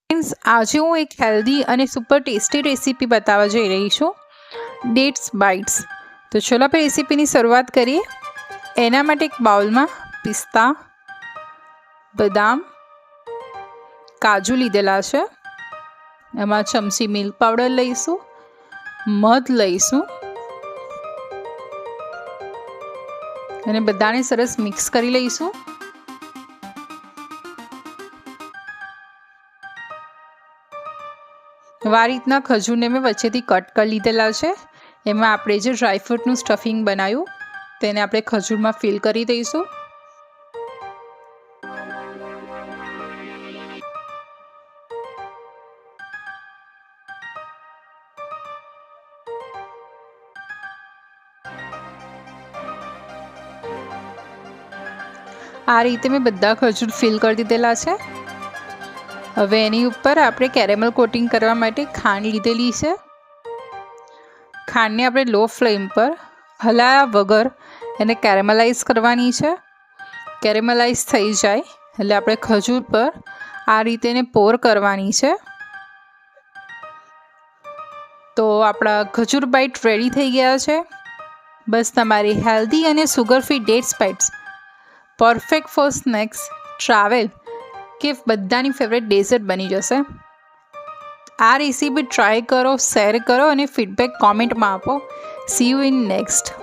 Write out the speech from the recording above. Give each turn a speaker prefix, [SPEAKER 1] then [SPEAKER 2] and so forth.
[SPEAKER 1] Friends, આજે હું એક હેલ્ધી અને સુપર ટેસ્ટી રેસીપી બતાવવા જઈ રહી છું, ડેટ્સ બાઇટ્સ. તો ચલો આપણે રેસીપીની શરૂઆત કરીએ. એના માટે એક બાઉલમાં પિસ્તા, બદામ, કાજુ લીધેલા છે. એમાં ચમચી મિલ્ક પાવડર લઈશું, મધ લઈશું અને બધાને સરસ મિક્સ કરી લઈશું. આ રીતના ખજૂરને મેં વચ્ચેથી કટ કરી લીધેલા છે. એમાં આપણે જે ડ્રાયફ્રૂટનું સ્ટફિંગ બનાવ્યું તેને આપણે ખજૂરમાં ફિલ કરી દઈશું. આ રીતે મેં બધા ખજૂર ફિલ કરી દીધેલા છે. હવે એની ઉપર આપણે કેરેમલ કોટિંગ કરવા માટે ખાંડ લીધેલી છે. ખાંડને આપણે લો ફ્લેમ પર હલાયા વગર એને કેરેમલાઇઝ કરવાની છે. કેરેમલાઇઝ થઈ જાય એટલે આપણે ખજૂર પર આ રીતે એને પોર કરવાની છે. તો આપણા ખજૂર બાઇટ રેડી થઈ ગયા છે. બસ તમારી હેલ્ધી અને sugar free dates bites perfect for snacks, travel કે બધાની ફેવરેટ ડેઝર્ટ બની જશે. આ રેસીપી ટ્રાય કરો, શેર કરો અને ફીડબેક કોમેન્ટમાં આપો. C you in next.